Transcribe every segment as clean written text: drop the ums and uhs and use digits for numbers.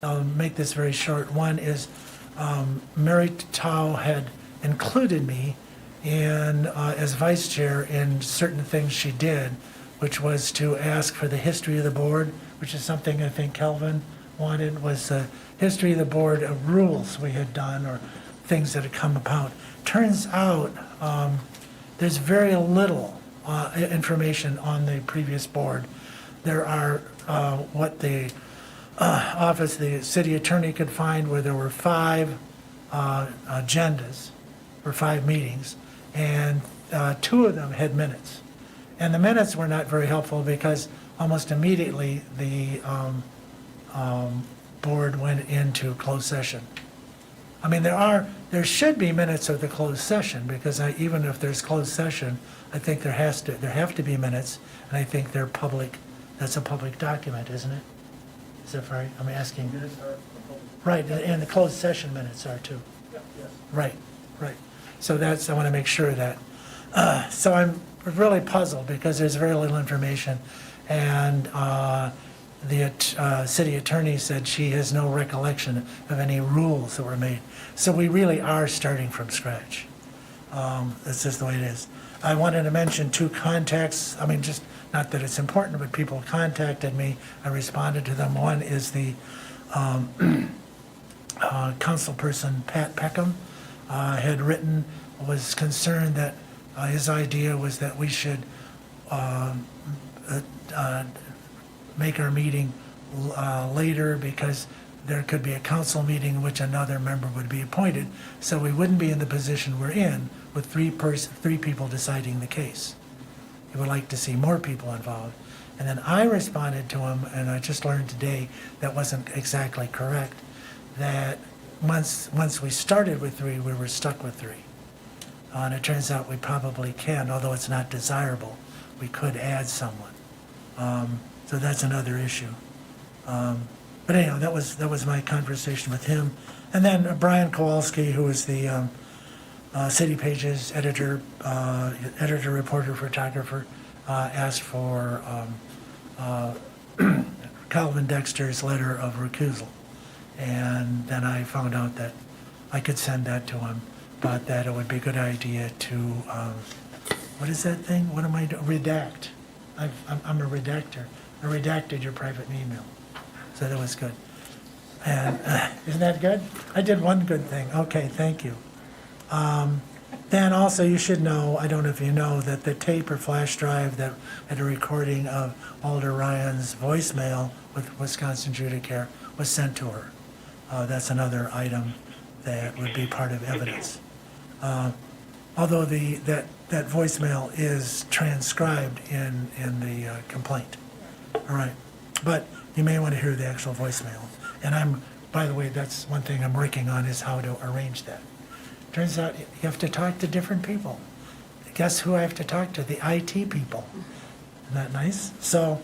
I'll make this very short. One is Mary Tao had included me as vice chair in certain things she did, which was to ask for the history of the board, which is something I think Kelvin wanted, was the history of the board of rules we had done or things that had come about. Turns out there's very little information on the previous board. There are what the office, the city attorney could find where there were 5 agendas for 5 meetings, and 2 of them had minutes. And the minutes were not very helpful because almost immediately the board went into closed session. I mean, there should be minutes of the closed session because even if there's closed session, I think there have to be minutes, and I think they're public. That's a public document, isn't it? Is that right? I'm asking. Right, and the closed session minutes are too. Yes. Right. So I want to make sure of that. So I'm really puzzled because there's very little information, and the city attorney said she has no recollection of any rules that were made. So we really are starting from scratch. That's just the way it is. I wanted to mention 2 contacts. I mean, just not that it's important, but people contacted me. I responded to them. One is the councilperson, Pat Peckham, had written, was concerned that his idea was that we should make our meeting later because there could be a council meeting in which another member would be appointed, so we wouldn't be in the position we're in with 3 people deciding the case. He would like to see more people involved. And then I responded to him, and I just learned today that wasn't exactly correct, that once we started with 3, we were stuck with 3. And it turns out we probably can, although it's not desirable, we could add someone. So that's another issue. But anyhow, that was my conversation with him. And then Brian Kowalski, who is the City Pages editor, reporter, photographer, asked for Calvin Dexter's letter of recusal. And then I found out that I could send that to him, but that it would be a good idea to, what is that thing? What am I doing? Redact. I'm a redactor. I redacted your private email. So that was good. And isn't that good? I did one good thing. Okay, thank you. Then also you should know, I don't know if you know, that the tape or flash drive that had a recording of Alder Ryan's voicemail with Wisconsin Judicare was sent to her. That's another item that would be part of evidence. Although that voicemail is transcribed in the complaint. All right, but you may want to hear the actual voicemail. And by the way, that's one thing I'm working on is how to arrange that. Turns out you have to talk to different people. Guess who I have to talk to? The IT people. Isn't that nice? So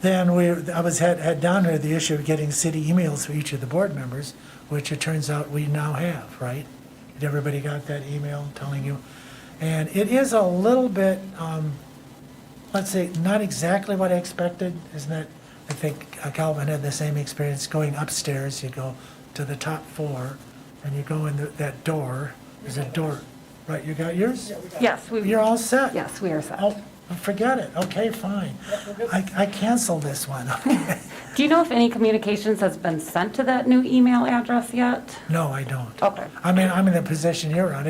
then I had down here the issue of getting city emails for each of the board members, which it turns out we now have, right? Did everybody got that email telling you? And it is a little bit, let's say, not exactly what I expected, isn't it? I think Calvin had the same experience going upstairs. You go to the top 4, and you go in that door. There's a door, right? You got yours? Yes. You're all set? Yes, we are set. Oh, forget it. Okay, fine. I canceled this one. Do you know if any communications has been sent to that new email address yet? No, I don't. Okay. I mean, I'm in the position you're on.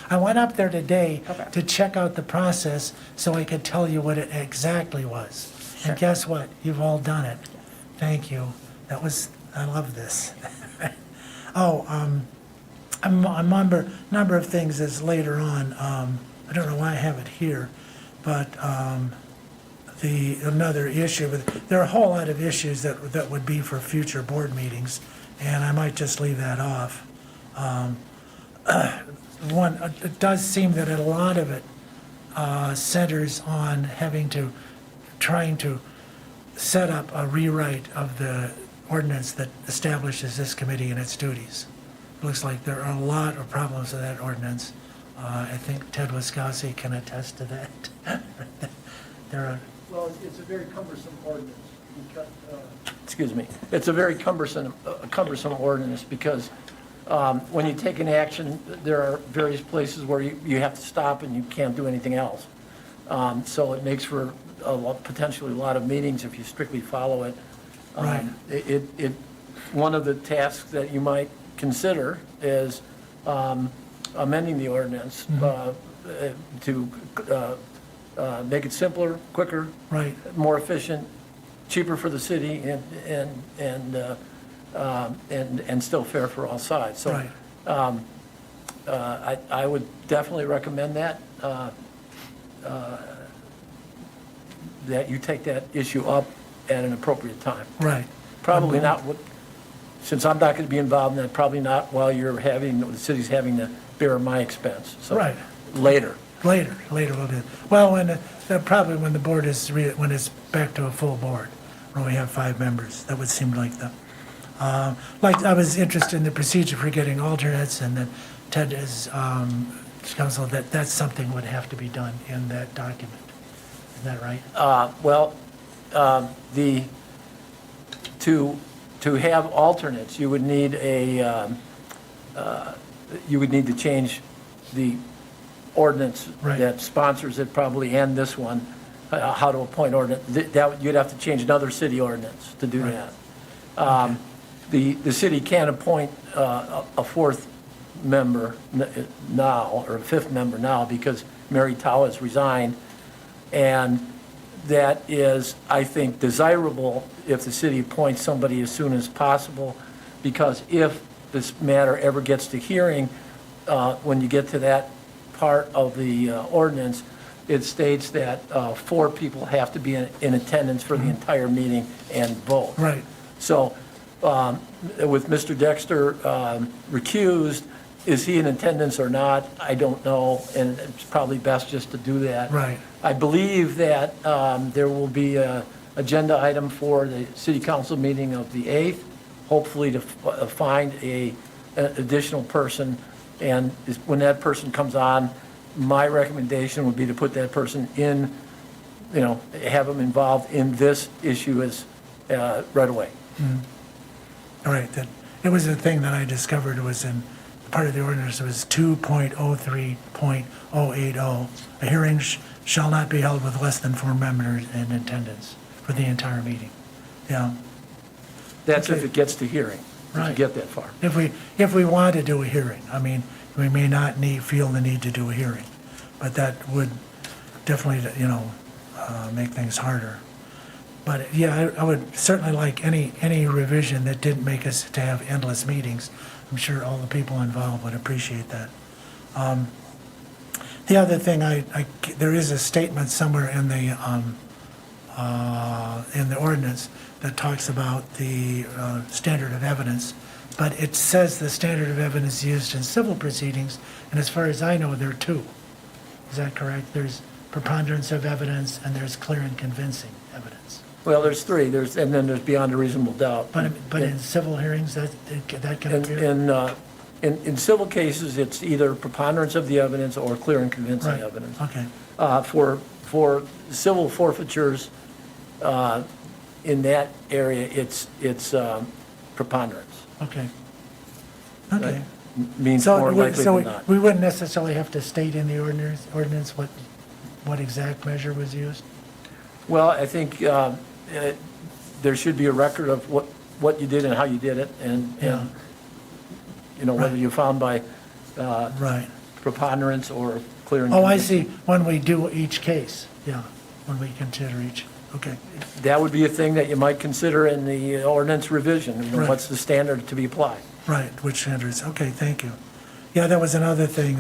I went up there today Okay. to check out the process so I could tell you what it exactly was. Sure. And guess what? You've all done it. Thank you. I love this. A number of things is later on. I don't know why I have it here, but another issue. There are a whole lot of issues that would be for future board meetings, and I might just leave that off. It does seem that a lot of it centers on trying to set up a rewrite of the ordinance that establishes this committee and its duties. It looks like there are a lot of problems with that ordinance. I think Ted Wiskowski can attest to that. There are. Well, it's a very cumbersome ordinance. excuse me, it's a very cumbersome ordinance because when you take an action, there are various places where you have to stop and you can't do anything else. So it makes for potentially a lot of meetings if you strictly follow it. Right. One of the tasks that you might consider is amending the ordinance to make it simpler, quicker, Right. more efficient, cheaper for the city, and still fair for all sides. So Right. I would definitely recommend that that you take that issue up at an appropriate time. Right. Probably not, since I'm not going to be involved in that, probably not while the city's having to bear my expense. So Right. later. Later we'll do. Well, probably when the board is, when it's back to a full board, when we have 5 members, that would seem like like I was interested in the procedure for getting alternates, and then Ted is, counsel, that's something would have to be done in that document. Is that right? To have alternates, you would need to change the ordinance Right. that sponsors it probably, and this one, how to appoint ordinance. You'd have to change another city ordinance to do Right. that. The city can appoint a 4th member now, or a 5th member now, because Mary Tao has resigned. And that is, I think, desirable if the city appoints somebody as soon as possible, because if this matter ever gets to hearing, when you get to that part of the ordinance, it states that 4 people have to be in attendance for the entire meeting and vote. Right. So with Mr. Dexter recused, is he in attendance or not? I don't know, and it's probably best just to do that. Right. I believe that there will be an agenda item for the city council meeting of the 8th, hopefully to find an additional person. And when that person comes on, my recommendation would be to put that person in, have them involved in this issue as right away. All right. It was a thing that I discovered was in part of the ordinance. It was 2.03.080. A hearing shall not be held with less than 4 members in attendance for the entire meeting. Yeah. That's if Okay. it gets to hearing, if you Right. get that far. If we want to do a hearing, I mean, we may not feel the need to do a hearing, but that would definitely, make things harder. But yeah, I would certainly like any revision that didn't make us to have endless meetings. I'm sure all the people involved would appreciate that. The other thing, there is a statement somewhere in the ordinance that talks about the standard of evidence, but it says the standard of evidence used in civil proceedings, and as far as I know, there are 2. Is that correct? There's preponderance of evidence, and there's clear and convincing evidence. Well, there's 3, and then there's beyond a reasonable doubt. But in civil hearings, that can appear? In civil cases, it's either preponderance of the evidence or clear and convincing Right. evidence. Okay, For civil forfeitures, in that area, it's preponderance. okay. Okay. Means more likely So than not. we wouldn't necessarily have to state in the ordinance what exact measure was used? Well, I think there should be a record of what you did and how you did it, and Yeah. whether you found by Right. preponderance or clear and Oh, I convincing. see, when we do each case, yeah, when we consider each, okay. That would be a thing that you might consider in the ordinance revision. Right. What's the standard to be applied? Right, which standards, okay, thank you. Yeah, that was another thing,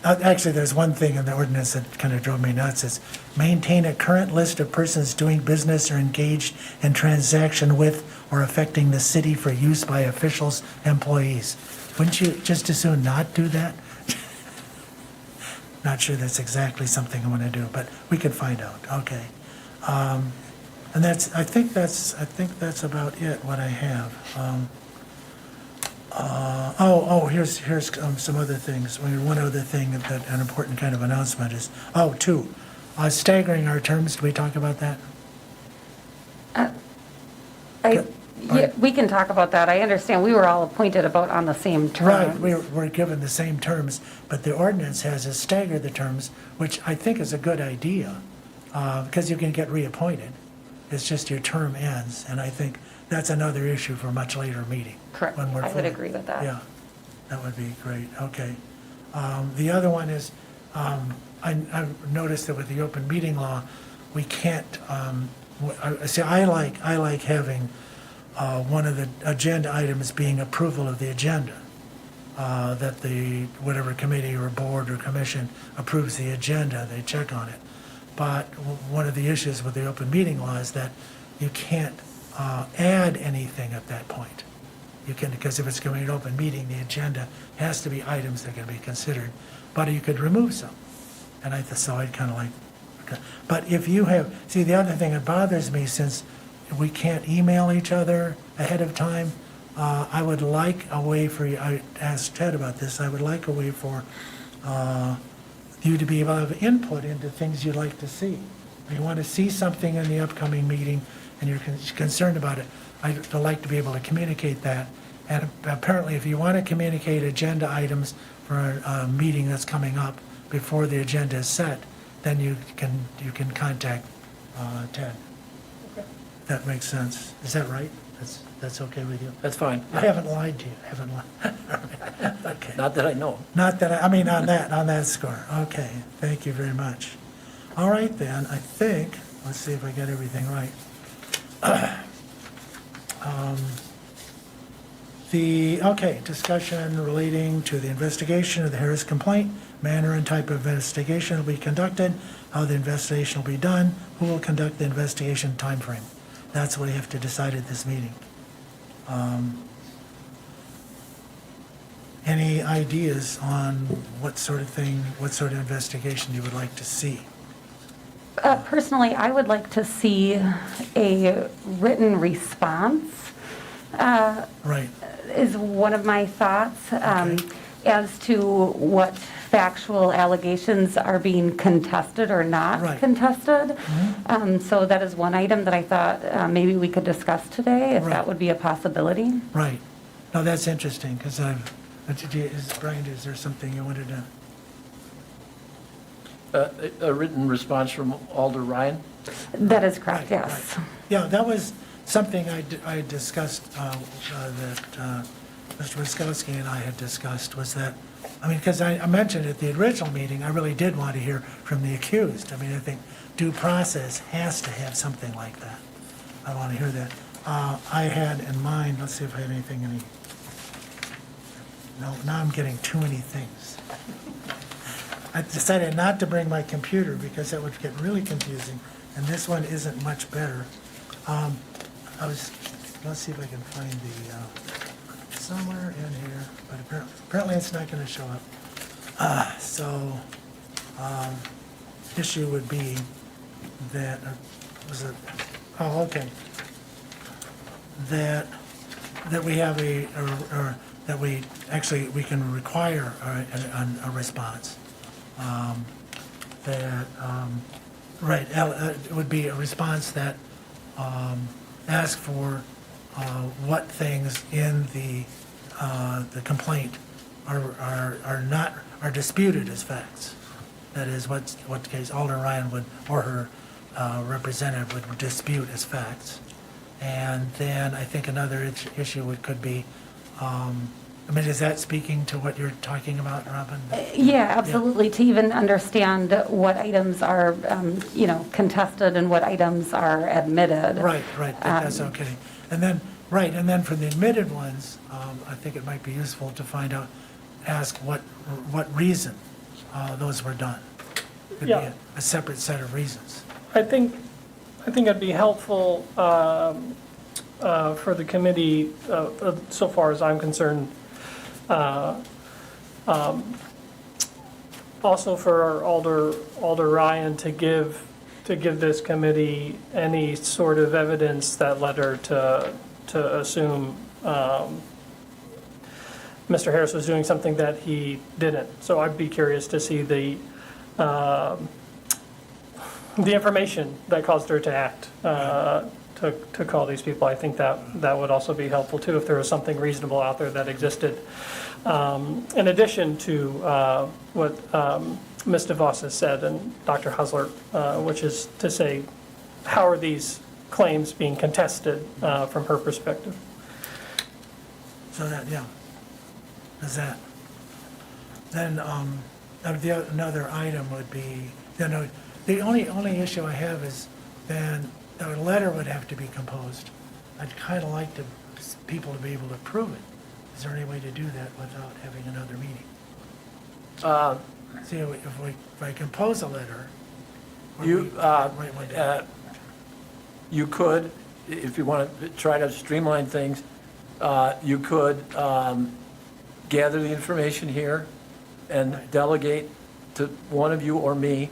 actually, there's one thing in the ordinance that kind of drove me nuts. It's maintain a current list of persons doing business or engaged in transaction with or affecting the city for use by officials, employees. Wouldn't you just as soon not do that? Not sure that's exactly something I want to do, but we can find out, okay. And I think that's about it, what I have. Here's some other things. One other thing, an important kind of announcement is, 2, staggering our terms. Did we talk about that? Yeah, we can talk about that. I understand we were all appointed about on the same Right, terms. we're given the same terms, but the ordinance has us stagger the terms, which I think is a good idea, because you can get reappointed. It's just your term ends, and I think that's another issue for a much later meeting. Correct. when we're I would fully- agree with that. Yeah, that would be great, okay. The other one is, I've noticed that with the open meeting law, we can't, I like having one of the agenda items being approval of the agenda. That the, whatever committee or board or commission approves the agenda, they check on it. But one of the issues with the open meeting law is that you can't add anything at that point. You can, because if it's going to be an open meeting, the agenda has to be items that can be considered, but you could remove some. And so I'd kind of like, okay. But if you have, see, the other thing that bothers me, since we can't email each other ahead of time, I would like a way for you, I asked Ted about this, I would like a way for you to be able to have input into things you'd like to see. You want to see something in the upcoming meeting and you're concerned about it, I'd like to be able to communicate that. And apparently, if you want to communicate agenda items for a meeting that's coming up before the agenda is set, then you can contact Ted. Okay. That makes sense. Is that right? That's okay with you? That's fine. I haven't lied to you, haven't lied. Okay. Not that I know. Not that, I mean, on that score. Okay, thank you very much. All right then, I think, let's see if I get everything right. Discussion relating to the investigation of the Harris complaint, manner and type of investigation will be conducted, how the investigation will be done, who will conduct the investigation, timeframe. That's what we have to decide at this meeting. Any ideas on what sort of thing, what sort of investigation you would like to see? Personally, I would like to see a written response. Right, Is one of my thoughts as to what factual allegations are being contested or not Right. contested. So that is one item that I thought maybe we could discuss today, if Right. that would be a possibility. right. No, that's interesting, because Brian, is there something you wanted to? A written response from Alder Ryan? That is correct, Right, yes. right. Yeah, that was something I discussed, that Mr. Wiskowski and I had discussed, was that, I mean, because I mentioned at the original meeting, I really did want to hear from the accused. I mean, I think due process has to have something like that. I want to hear that. I had in mind, let's see if I had anything, no, now I'm getting too many things. I decided not to bring my computer because that would get really confusing, and this one isn't much better. Let's see if I can find the, somewhere in here, but apparently it's not gonna show up. Issue would be that, was it, oh, okay. That we have or that we can require a response. Right, it would be a response that ask for what things in the complaint are disputed as facts. That is, what case Alder Ryan would, or her representative would dispute as facts. And then I think another issue could be, I mean, is that speaking to what you're talking about, Robin? Yeah, absolutely, to even understand what items are, contested and what items are admitted. Right, that's okay. And then for the admitted ones, I think it might be useful to ask what reason those were done. Could be Yeah. a separate set of reasons. I think it'd be helpful for the committee, so far as I'm concerned, also for Alder Ryan to give this committee any sort of evidence that led her to assume Mr. Harris was doing something that he didn't. So I'd be curious to see the information that caused her to act, to call these people. I think that would also be helpful too, if there was something reasonable out there that existed. In addition to what Ms. DeVos has said and Dr. Husler, which is to say, how are these claims being contested from her perspective? So that, yeah, is that. Then, another item would be, the only issue I have is then the letter would have to be composed. I'd kind of like people to be able to prove it. Is there any way to do that without having another meeting? See, if I compose a letter. You could, if you want to try to streamline things, you could gather the information here and delegate to one of you or me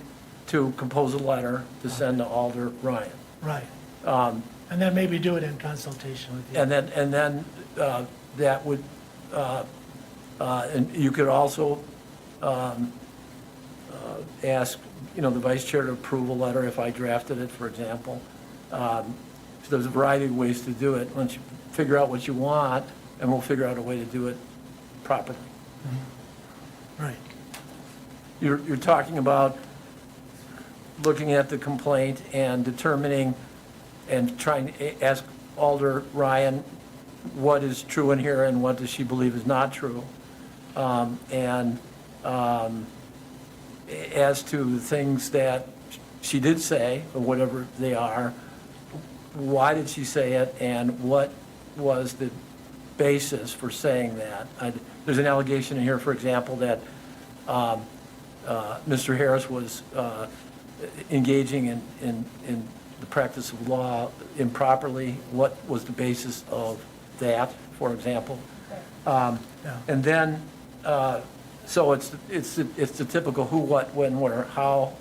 to compose a letter to send to Alder Ryan. Right. And then maybe do it in consultation with you. And then that would, and you could also ask, the vice chair to approve a letter if I drafted it, for example. So there's a variety of ways to do it. Once you figure out what you want, and we'll figure out a way to do it properly. Right. You're talking about looking at the complaint and determining and trying to ask Alder Ryan what is true in here and what does she believe is not true. As to the things that she did say, or whatever they are, why did she say it, and what was the basis for saying that? There's an allegation in here, for example, that Mr. Harris was engaging in the practice of law improperly. What was the basis of that, for example? And then, so it's the typical who, what, when, where, how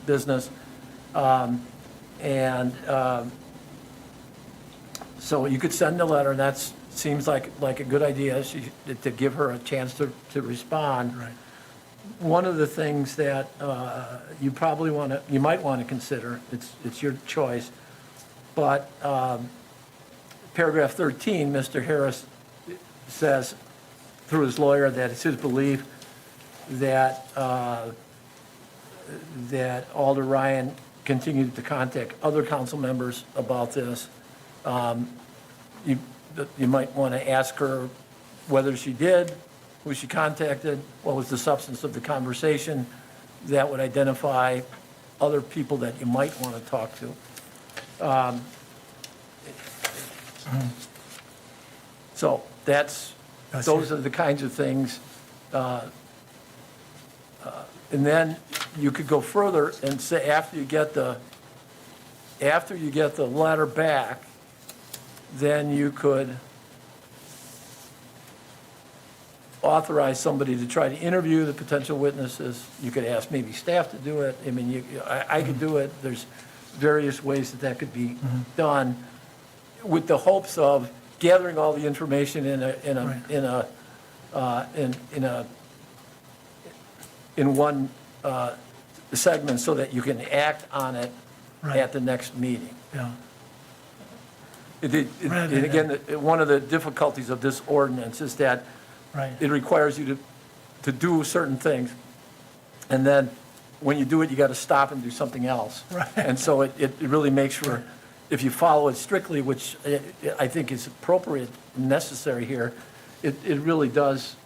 business. So you could send a letter, and that seems like a good idea, to give her a chance to respond. Right. One of the things that you might want to consider, it's your choice, but paragraph 13, Mr. Harris says through his lawyer that it's his belief that Alder Ryan continued to contact other council members about this. You might want to ask her whether she did, who she contacted, what was the substance of the conversation. That would identify other people that you might want to talk to. So those are the kinds of things. And then you could go further and say after you get the letter back, then you could authorize somebody to try to interview the potential witnesses. You could ask maybe staff to do it. I mean, I could do it. There's various ways that could be done, with the hopes of gathering all the information in one segment, so that you can act on it at the next meeting. Yeah. And again, one of the difficulties of this ordinance is that it requires you to do certain things, and then when you do it, you got to stop and do something else. Right. And so it really makes for, if you follow it strictly, which I think is appropriate and necessary here, it really does,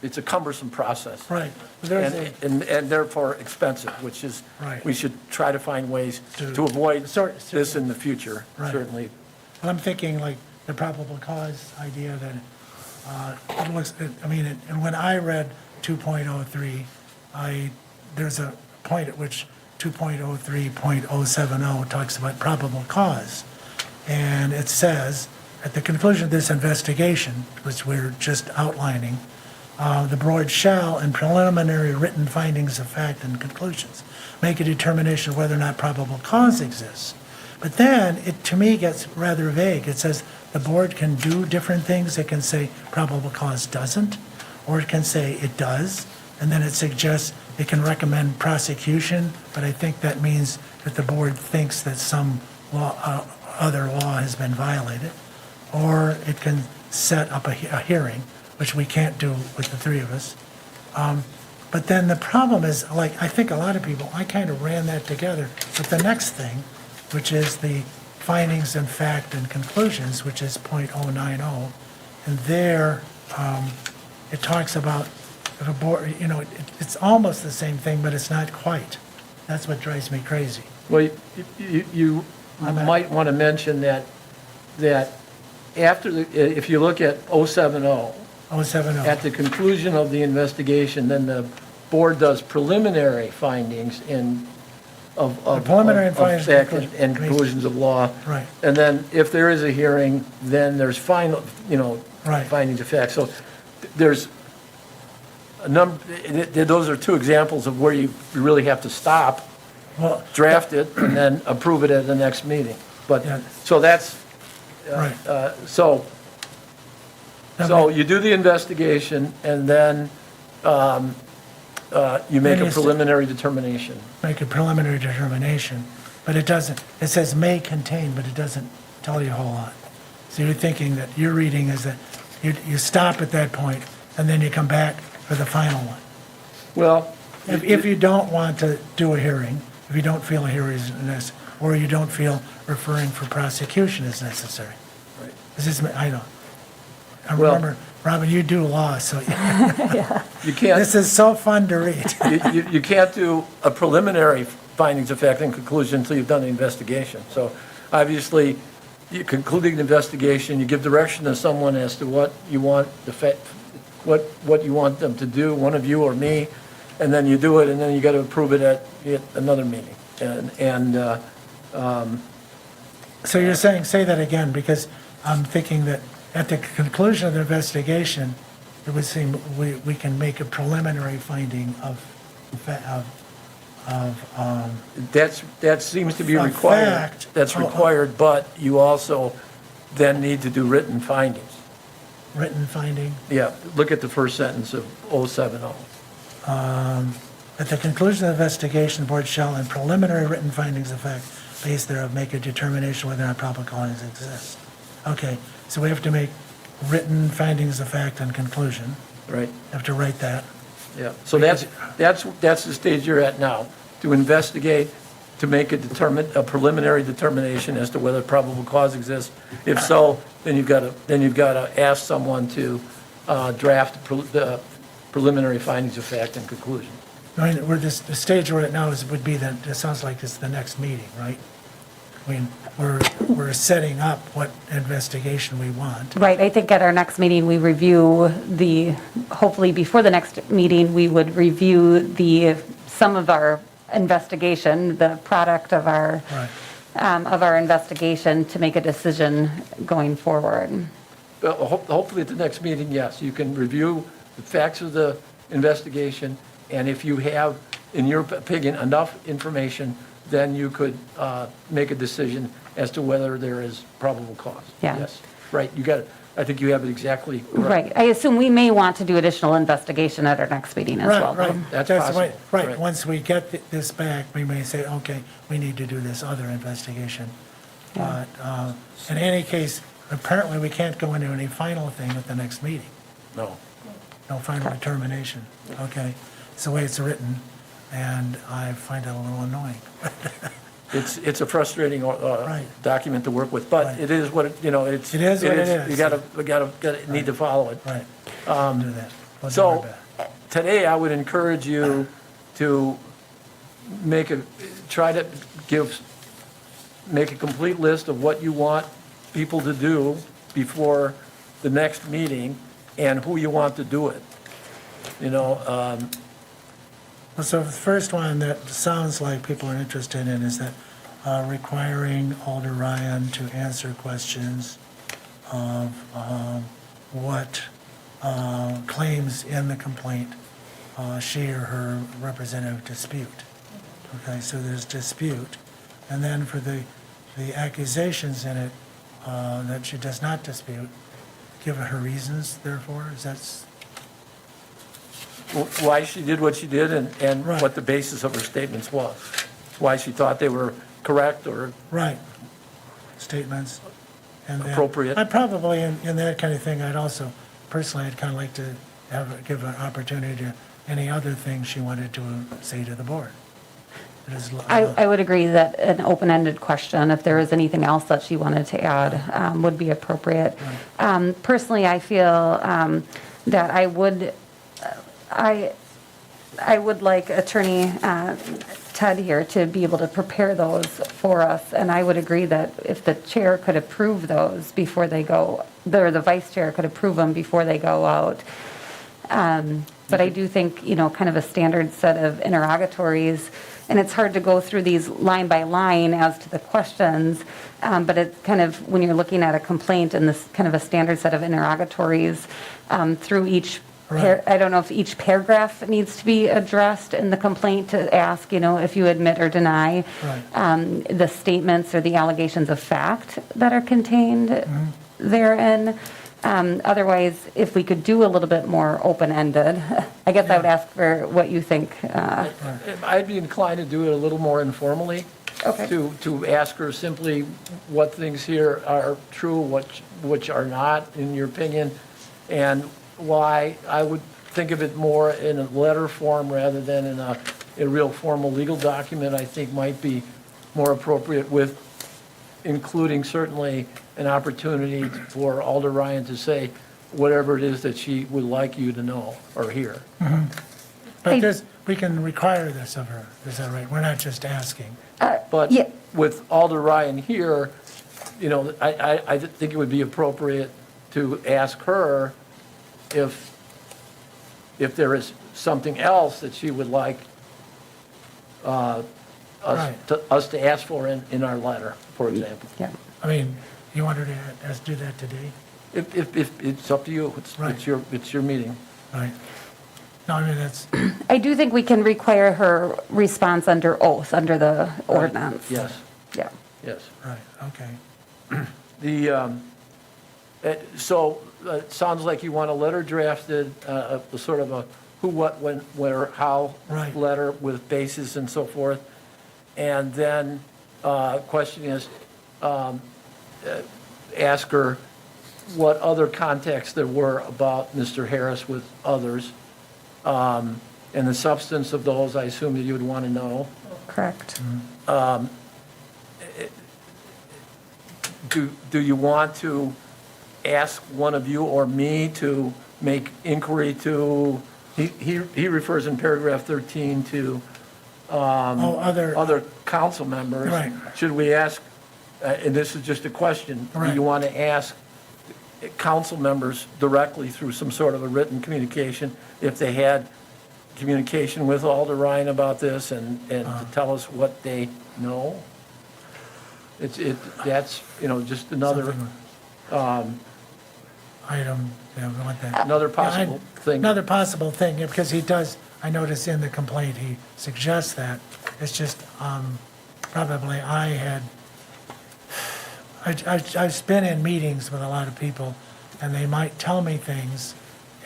it's a cumbersome process. Right. And therefore expensive, which is, we should try to find ways to avoid this in the future, certainly. Well, I'm thinking like the probable cause idea that, it looks, and when I read 2.03, there's a point at which 2.03.070 talks about probable cause. And it says, at the conclusion of this investigation, which we're just outlining, the board shall, in preliminary written findings of fact and conclusions, make a determination of whether or not probable cause exists. But then, it, to me, gets rather vague. It says the board can do different things. It can say probable cause doesn't, or it can say it does, and then it suggests it can recommend prosecution, but I think that means that the board thinks that some law, other law has been violated, or it can set up a hearing, which we can't do with the three of us. But then the problem is, like, I think a lot of people, I kind of ran that together with the next thing, which is the findings and fact and conclusions, which is .090. And there, it talks about if a board, it's almost the same thing, but it's not quite. That's what drives me crazy. Well, you might want to mention that after, if you look at 070, 070. at the conclusion of the investigation, then the board does preliminary findings of The preliminary findings and fact conclusions. and conclusions of law. Right. And then if there is a hearing, then there's final, Right. findings of fact. So there's a number, those are two examples of where you really have to stop, Well, draft it, and then approve it at the next meeting. But, Yeah. so that's, right. so Now, you do the investigation, and then you make Then a you preliminary determination. make a preliminary determination, but it doesn't, it says may contain, but it doesn't tell you a whole lot. So you're thinking that your reading is that you stop at that point, and then you come back for the final one. Well, If you don't want to do a hearing, if you don't feel a hearing is necessary, or you don't feel referring for prosecution is necessary. Right. This is, I don't, I Well- remember, Robin, you do law, so you can't, this is so fun to read. you can't do a preliminary findings of fact and conclusion until you've done the investigation. So obviously, you concluding the investigation, you give direction to someone as to what you want, what you want them to do, one of you or me, and then you do it, and then you got to approve it at another meeting. So you're saying, say that again, because I'm thinking that at the conclusion of the investigation, it would seem we can make a preliminary finding That seems to be A required. fact. That's Oh, required, but you also then need to do written findings. written finding. Yeah, look at the first sentence of 070. At the conclusion of the investigation, the board shall, in preliminary written findings of fact, based thereof, make a determination whether or not probable cause exists. Okay, so we have to make written findings of fact and conclusion. Right, Have to write that. yeah. So that's the stage you're at now, to investigate, to make a preliminary determination as to whether probable cause exists. If so, then you've got to ask someone to draft the preliminary findings of fact and conclusion. I mean, the stage we're at now would be that, it sounds like it's the next meeting, right? I mean, we're setting up what investigation we want. Right, I think at our next meeting, we review hopefully before the next meeting, we would review some of our investigation, the product of our, Right. investigation to make a decision going forward. Hopefully at the next meeting, yes, you can review the facts of the investigation, and if you have, in your opinion, enough information, then you could make a decision as to whether there is probable cause. Yeah. Yes, right, you got it. I think you have it exactly correct. Right, I assume we may want to do additional investigation at our next meeting as well. Right, though. right. That's why- possible. Right, Right. once we get this back, we may say, okay, we need to do this other investigation. Yeah. But in any case, apparently we can't go into any final thing at the next meeting. No. No final determination. Okay, it's the way it's written, and I find it a little annoying. It's a frustrating Right. document to work with, but Right. it is what, it's. It is what it is. You gotta need to follow it. Right, do that. We'll do our So, best. today, I would encourage you to make a complete list of what you want people to do before the next meeting and who you want to do it. So the first one that sounds like people are interested in is that requiring Alder Ryan to answer questions of what claims in the complaint she or her representative dispute. Okay, so there's dispute. And then for the accusations in it that she does not dispute, give her reasons therefore, is that? Why she did what she did and Right. what the basis of her statements was. Why she thought they were correct or, Right. statements. And then Appropriate. I'd probably, in that kind of thing, I'd also, personally, I'd kind of like to give an opportunity to any other things she wanted to say to the board. It is, I would agree that an open-ended question, if there was anything else that she wanted to add, would be appropriate. Personally, I feel that I would like Attorney Ted here to be able to prepare those for us, and I would agree that if the chair could approve those before they go, or the vice chair could approve them before they go out. But I do think, kind of a standard set of interrogatories, and it's hard to go through these line by line as to the questions, but it's kind of, when you're looking at a complaint and this kind of a standard set of interrogatories through each, Right. I don't know if each paragraph needs to be addressed in the complaint to ask, if you admit or deny Right. the statements or the allegations of fact that are contained therein. Otherwise, if we could do a little bit more open-ended, I guess I would ask for what you think. I'd be inclined to do it a little more informally. Okay. To ask her simply what things here are true, which are not, in your opinion, and why. I would think of it more in a letter form rather than in a real formal legal document. I think might be more appropriate, with including certainly an opportunity for Alder Ryan to say whatever it is that she would like you to know or hear. But we can require this of her, is that right? We're not just asking. But Yeah. with Alder Ryan here, I think it would be appropriate to ask her if there is something else that she would like Right. us to ask for in our letter, for example. Yeah. I mean, you want her to do that today? If it's up to you, Right. it's your meeting. Right. No, I mean, that's, I do think we can require her response under oath, under the ordinance. Yes, Yeah. yes. right, okay. So it sounds like you want a letter drafted, a sort of a who, what, when, where, how Right. letter with basis and so forth. And then question is, ask her what other contacts there were about Mr. Harris with others. And the substance of those, I assume that you would want to know. Correct. Do you want to ask one of you or me to make inquiry to, he refers in paragraph 13 to other council members. Right. Should we ask, and this is just a question, do Right. you want to ask council members directly through some sort of a written communication if they had communication with Alder Ryan about this and to tell us what they know? That's, just another, Something- Item, yeah, we want that. another possible thing. Another possible thing, yeah, because he does, I notice in the complaint, he suggests that. It's just, probably I've been in meetings with a lot of people, and they might tell me things,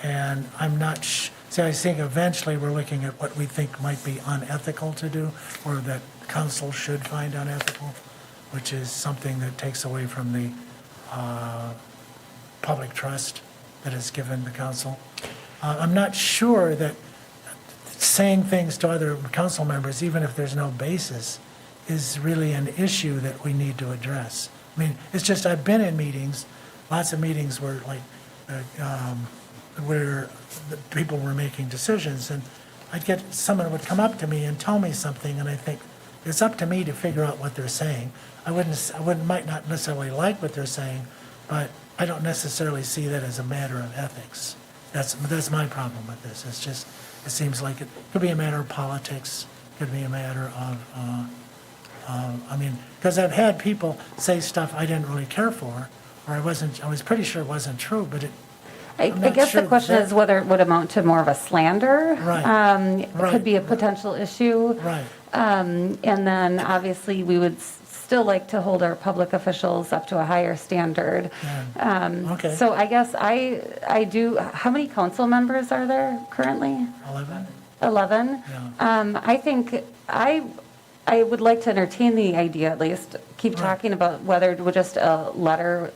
and I'm not, see, I think eventually we're looking at what we think might be unethical to do, or that council should find unethical, which is something that takes away from the public trust that is given the council. I'm not sure that saying things to other council members, even if there's no basis, is really an issue that we need to address. I mean, it's just, I've been in meetings, lots of meetings where where the people were making decisions, and someone would come up to me and tell me something, and I think, it's up to me to figure out what they're saying. Might not necessarily like what they're saying, but I don't necessarily see that as a matter of ethics. That's my problem with this. It's just, it seems like it could be a matter of politics, could be a matter of, because I've had people say stuff I didn't really care for, or I was pretty sure it wasn't true, but I I'm not guess the sure question that- is whether it would amount to more of a slander. Right. It Right. could be a potential issue. right, And then, obviously, we would still like to hold our public officials up to a higher standard. okay. So I guess I do, how many council members are there currently? 11? 11? Yeah. I think I would like to entertain the idea, at least, keep Right. talking about whether just a letter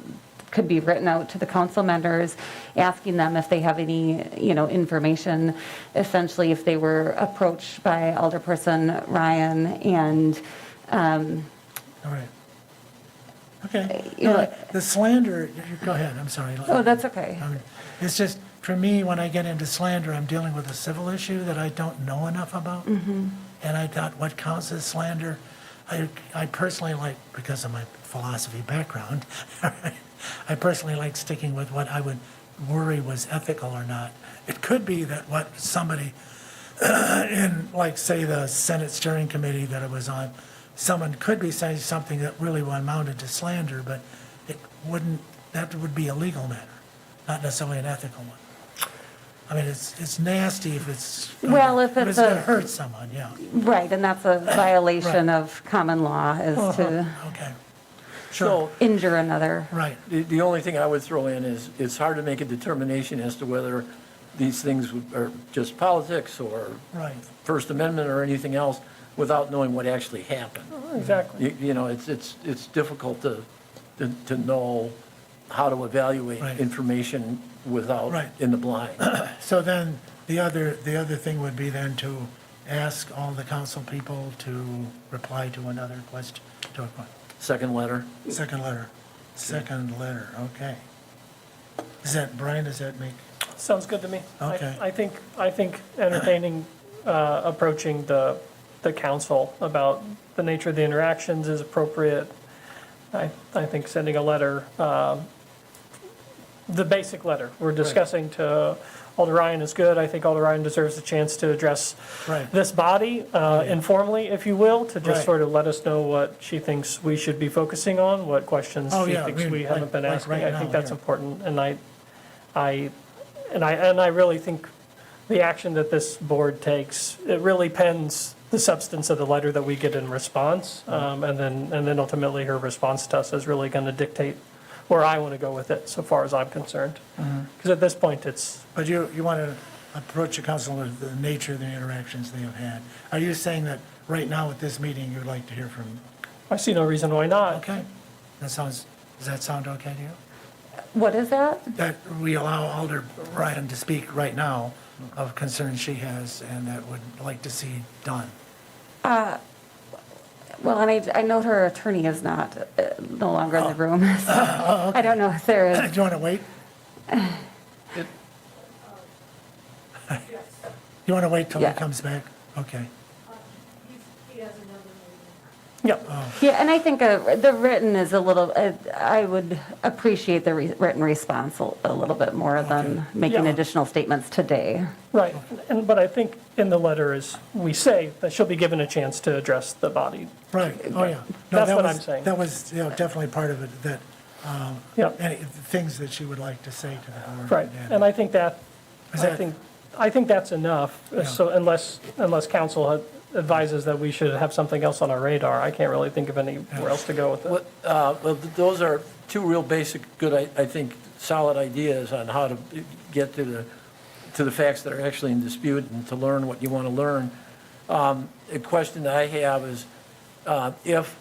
could be written out to the council members, asking them if they have any, information, essentially if they were approached by Alderperson Ryan and, All right. Okay. You know- The slander, go ahead, I'm sorry. oh, that's okay. It's just, for me, when I get into slander, I'm dealing with a civil issue that I don't know enough about. And I thought, what counts as slander? I personally like, because of my philosophy background, I personally like sticking with what I would worry was ethical or not. It could be that what somebody in, like, say, the Senate Steering Committee that I was on, someone could be saying something that really amounted to slander, but it wouldn't, that would be a legal matter, not necessarily an ethical one. I mean, it's nasty if it's. Well, if but it's gonna a- hurt someone, yeah. Right, and that's a violation of common law, is to Okay. Sure, So injure another. right, the only thing I would throw in is, it's hard to make a determination as to whether these things are just politics or right. First Amendment or anything else without knowing what actually happened. Exactly. It's difficult to know how to evaluate Right. information without, Right. in the blind. So then, the other thing would be then to ask all the council people to reply to another question, to a Second letter. second letter, okay. Is that, Brian, does that make, Sounds good to me. Okay. I think entertaining, approaching the council about the nature of the interactions is appropriate. I think sending a letter, the basic letter we're discussing to Alder Ryan is good. I think Alder Ryan deserves a chance to address right, this body informally, if you will, to just Right. sort of let us know what she thinks we should be focusing on, what questions Oh, she yeah, I thinks mean, we haven't been like asking. right I now think that's here. important, and I really think the action that this board takes, it really pens the substance of the letter that we get in response, and then ultimately her response to us is really going to dictate where I want to go with it, so far as I'm concerned. Because at this point, it's, but you want to approach the council with the nature of the interactions they have had. Are you saying that right now at this meeting, you'd like to hear from, I see no reason why not. okay? Does that sound okay to you? What is that? That we allow Alder Ryan to speak right now of concerns she has and that would like to see done. Well, and I know her attorney is not, no longer in the room. So I don't know if there Do is, you want to wait? You want to wait till he Yeah. comes back? Okay. Yep. yeah, and I think the written is a little, I would appreciate the written response a little bit more than making Yeah. additional statements today. Right, but I think in the letter is, we say that she'll be given a chance to address the body. Right, oh, yeah. No, That's that what was- I'm saying. That was, definitely part of it, that, Yep, any, things that she would like to say to the board. right, and I think that, Is that- I think that's enough, Yeah. so unless council advises that we should have something else on our radar, I can't really think of anywhere else to go with it. Well, those are two real basic, good, I think, solid ideas on how to get to the facts that are actually in dispute and to learn what you want to learn. A question that I have is, if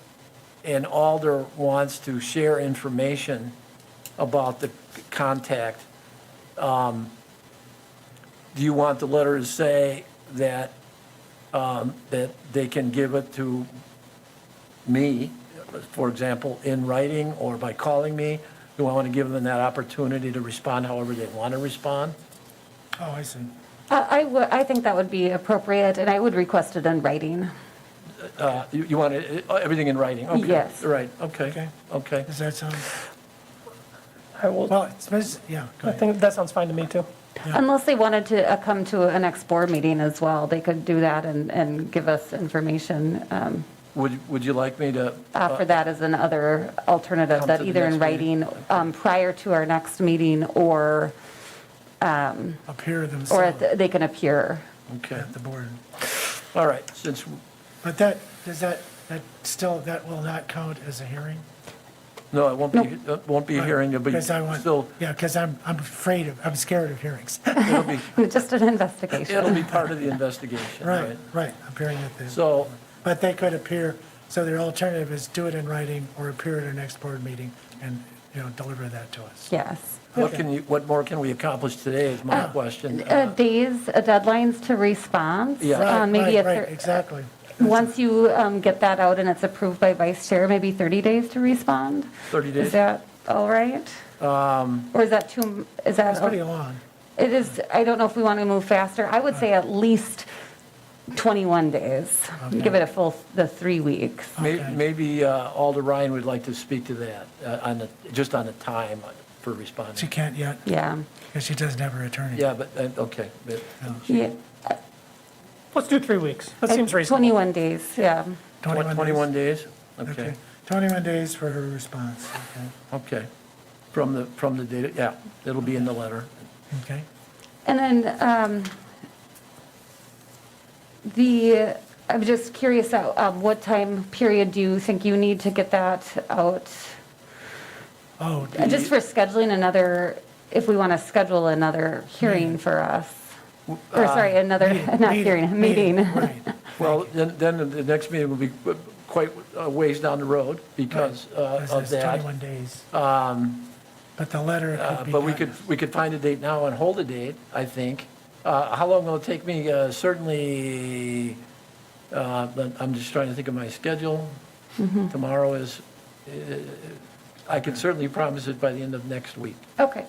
an alder wants to share information about the contact, do you want the letter to say that that they can give it to me, for example, in writing or by calling me? Do I want to give them that opportunity to respond however they want to respond? Oh, I see. I think that would be appropriate, and I would request it in writing. You want everything in writing? Okay. Yes. Right, okay, Okay. okay. Does that sound, I will, well, yeah, go I ahead. think that sounds fine to me, too. Yeah. Unless they wanted to come to a next board meeting as well, they could do that and give us information. Would you like me to? Offer that as another alternative, Come that to the either in next meeting? writing prior to our next meeting or Appear themselves they can appear. Okay, at the board. all right, since, But that will not count as a hearing? no, it won't be a hearing, it'll be Because I want, still, yeah, because I'm I'm scared of hearings. it'll be Just an investigation. part of the investigation, Right, right? right, appearing at the. So, But they could appear, so their alternative is do it in writing or appear at our next board meeting and, deliver that to us. Yes. What more can we accomplish today is my question. Days, deadlines to response. Yeah. Maybe Right, exactly. once you get that out and it's approved by vice chair, maybe 30 days to respond? 30 days? Is that all right? Or is that too, is that? It's pretty long. It is, I don't know if we want to move faster. I would say at least 21 days. Okay. Give it the 3 weeks. Okay. Maybe Alder Ryan would like to speak to that, just on the time for responding. She can't yet, Yeah. because she doesn't have her attorney. Yeah, but, okay. but- Yeah. Let's do 3 weeks. That seems reasonable. 21 days, yeah. 21 days? Okay. Okay, 21 days for her response, okay. From the date, yeah, it'll be in the letter. okay? And then I'm just curious, what time period do you think you need to get that out? Oh, Just for scheduling another, if we want to schedule another hearing for us. Or sorry, another, not hearing, a meeting. Right. Well, then the next meeting will be quite a ways down the road because Because of it's that. 21 days. But the letter could be But done. we could find a date now and hold a date, I think. How long will it take me? Certainly, I'm just trying to think of my schedule. Tomorrow is, I can certainly promise it by the end of next week. Okay,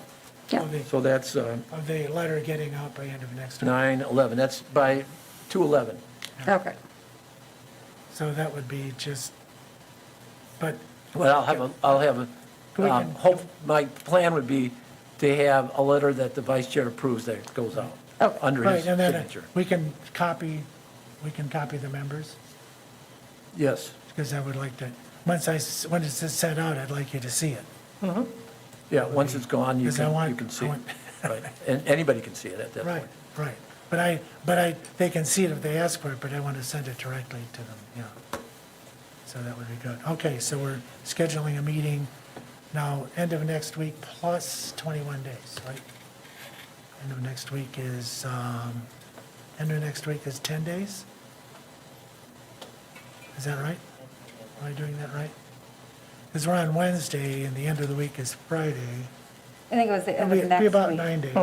yeah. So that's Of the letter getting out by end of next week. 9/11, that's by 2/11. Okay. So that would be just, but, Well, I'll have a, We can- my plan would be to have a letter that the vice chair approves that goes out Okay. under his right, and then signature. we can copy the members, Yes, because I would like to, when it's set out, I'd like you to see it. yeah, once it's gone, you Because I can, want- you can see I it. want- Right, and anybody can see it at that Right, point. right. They can see it if they ask for it, but I want to send it directly to them, yeah. So that would be good. Okay, so we're scheduling a meeting now, end of next week plus 21 days, right? End of next week is 10 days? Is that right? Am I doing that right? Because we're on Wednesday and the end of the week is Friday. I think it was the end It'll of be next about week. 9 days.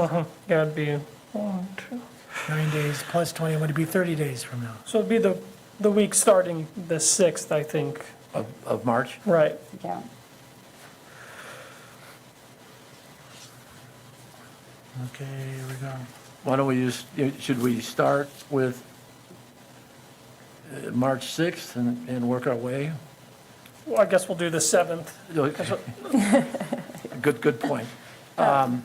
Yeah, it'd be 1, 2. 9 days plus 21, it'd be 30 days from now. So it'd be the week starting the 6th, I think. Of March? Right. Yeah. Okay, here we go. Why don't we should we start with March 6th and work our way? Well, I guess we'll do the 7th. Good point.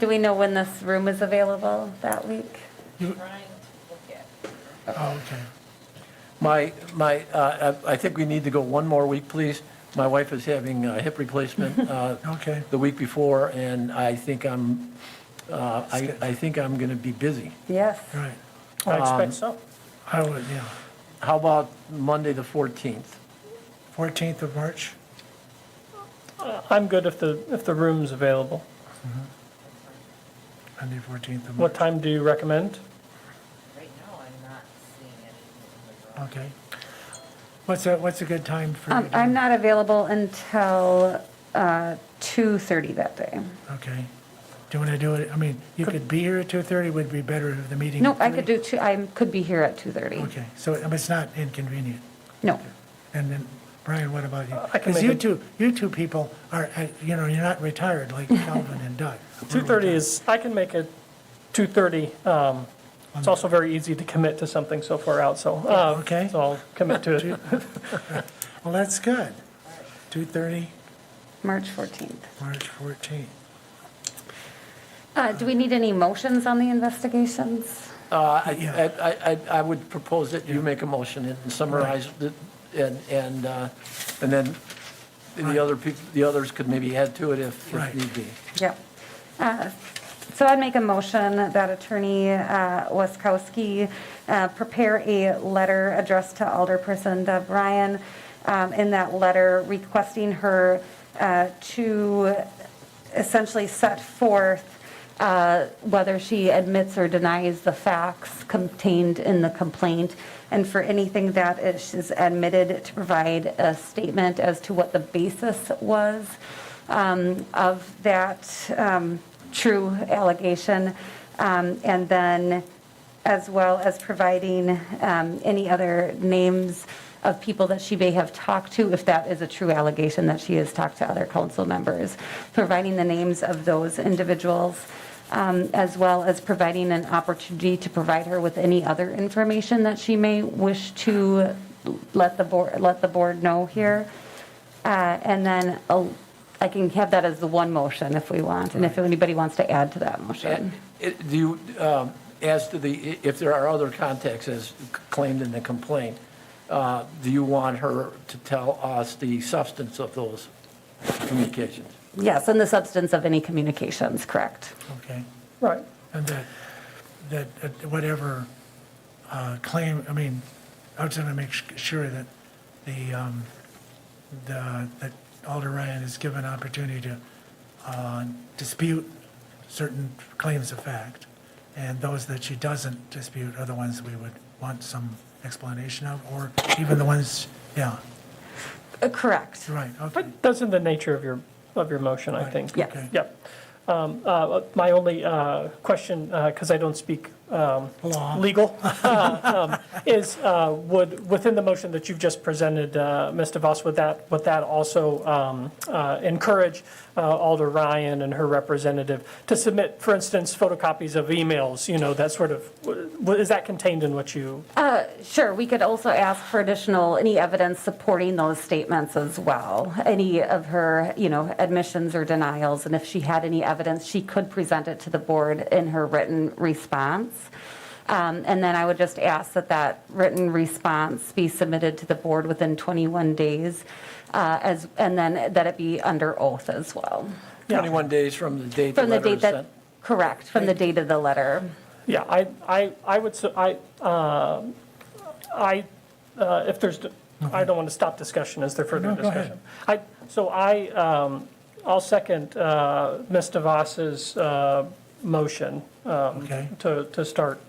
Do we know when this room is available that week? Oh, okay. I think we need to go one more week, please. My wife is having a hip replacement Okay, the week before, and I think I'm going to be busy. Yes. right. I expect so. I would, yeah. How about Monday, the 14th? 14th of March? I'm good if the room's available. Monday, 14th of What March. time do you recommend? Right now, I'm not seeing anything in the room. What's a good time for you? I'm not available until 2:30 that day. Okay. Do you want to do it, I mean, you could be here at 2:30, would be better if the meeting. Nope, at I could 3? do I could be here at 2:30. Okay, so it's not inconvenient. No. And then, Brian, what about you? I can Because make you two people are, you're not retired like Calvin and Doug. 2:30 is, I can make it 2:30. It's also very easy to commit to something so far out, so. Okay. So I'll commit to it. Well, that's good. 2:30, March 14th. March 14th. Do we need any motions on the investigations? I would propose that you make a motion and summarize it, and then the others could maybe add to it if Right. need be. Yep. So I'd make a motion that Attorney Waskowski prepare a letter addressed to Alderperson Deb Ryan. In that letter requesting her to essentially set forth whether she admits or denies the facts contained in the complaint, and for anything that is admitted to provide a statement as to what the basis was of that true allegation, and then as well as providing any other names of people that she may have talked to, if that is a true allegation that she has talked to other council members, providing the names of those individuals, as well as providing an opportunity to provide her with any other information that she may wish to let the board know here. And then I can have that as the one motion if we want, and if anybody wants to add to that motion. Do you, as to the, if there are other contacts as claimed in the complaint, do you want her to tell us the substance of those communications? Yes, and the substance of any communications, correct. Okay. Right. And that whatever claim, I mean, I was going to make sure that that Alder Ryan is given opportunity to dispute certain claims of fact, and those that she doesn't dispute are the ones we would want some explanation of, or even the ones, yeah, Correct. right, okay. But that's in the nature of your motion, I Right, think. Yes. okay. Yep. My only question, because I don't speak Law. legal, is within the motion that you've just presented, Ms. DeVos, would that also encourage Alder Ryan and her representative to submit, for instance, photocopies of emails, that sort of, is that contained in what you? Sure, we could also ask for any evidence supporting those statements as well. Any of her, admissions or denials, and if she had any evidence, she could present it to the board in her written response. And then I would just ask that written response be submitted to the board within 21 days, and then that it be under oath as well. 21 days from the date the From the letter date is that, sent? correct, from the date of the letter. Yeah, I would, if there's, I don't want to stop discussion. Is there further No, go ahead. discussion? I'll second Ms. DeVos's motion Okay. to start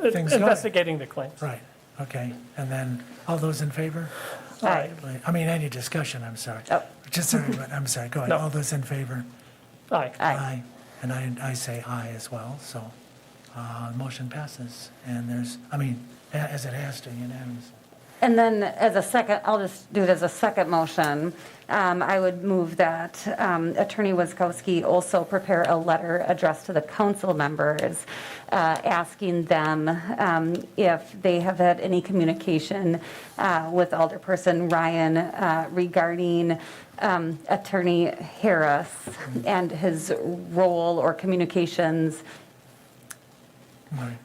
Things going. investigating the claims. Right, okay. And then, all those in favor? Aye. I mean, any discussion, I'm sorry. Oh. Just sorry, but I'm sorry, go ahead. No. All those in favor? Aye. Aye. And I say aye as well, so motion passes. And as it has to, unanimous. And then as a second, I'll just do it as a second motion. I would move that Attorney Wiskowski also prepare a letter addressed to the council members, asking them if they have had any communication with Alderperson Ryan regarding Attorney Harris and his role or communications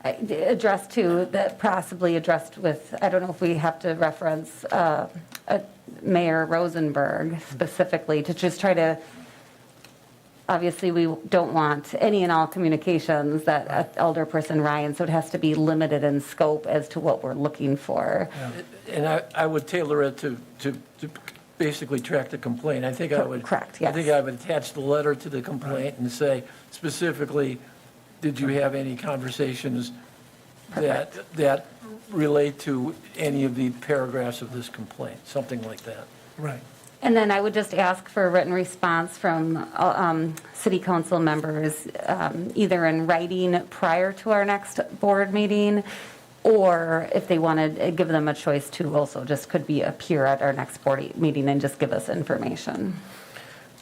Right. addressed to, that possibly addressed with, I don't know if we have to reference Mayor Rosenberg specifically, to just try to, obviously, we don't want any and all communications that Alderperson Ryan, so it has to be limited in scope as to what we're looking for. And I would tailor it to basically track the complaint. I think I would. Correct, I think yes. I would attach the letter to the complaint and say specifically, did you have any conversations that relate to any of the paragraphs of this complaint? Something like that. Right, And then I would just ask for a written response from city council members, either in writing prior to our next board meeting, or if they wanted, give them a choice to also just could be appear at our next board meeting and just give us information,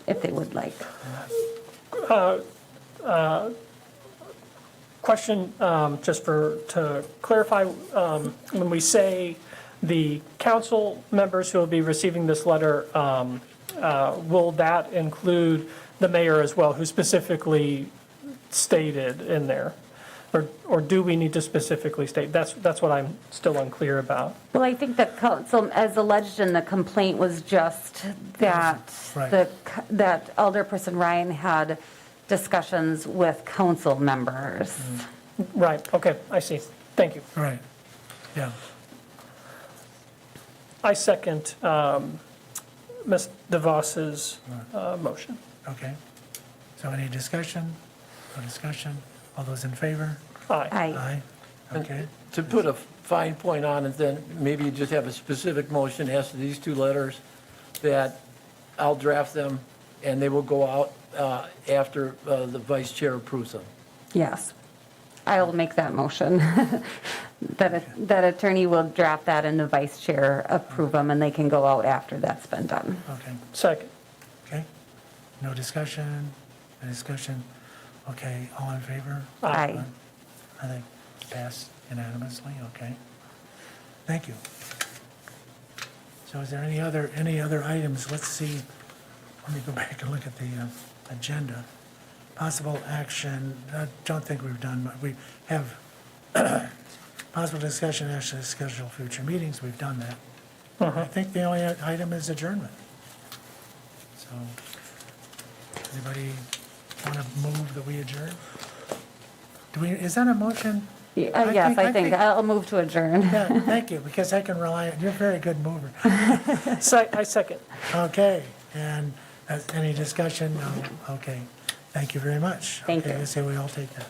if they would like. Question, just to clarify, when we say the council members who will be receiving this letter, will that include the mayor as well, who specifically stated in there? Or do we need to specifically state? That's what I'm still unclear about. Well, I think the council, as alleged in the complaint, was just that Right. that Alderperson Ryan had discussions with council members. Right, okay, I see. Thank you. right, yeah. I second Ms. DeVos's motion. Okay. So any discussion? No discussion? All those in favor? Aye. Aye. Aye. Okay. To put a fine point on it, then maybe you just have a specific motion as to these two letters that I'll draft them and they will go out after the vice chair approves them. Yes. I'll make that motion. That attorney will draft that and the vice chair approve them, and they can go out after that's been done. Okay. Second. Okay. No discussion? No discussion? Okay, all in favor? Aye. I think passed unanimously, okay. Thank you. So is there any other items? Let's see, let me go back and look at the agenda. Possible action, I don't think we've done, we have possible discussion, action, schedule future meetings, we've done that. I think the only item is adjournment. So, anybody want to move that we adjourn? Is that a motion? Yes, I think I'll move to adjourn. Yeah, thank you, because I can rely on, you're a very good mover. I second. Okay, and any discussion? No, okay. Thank you very much. Thank Okay, you. I say we all take that.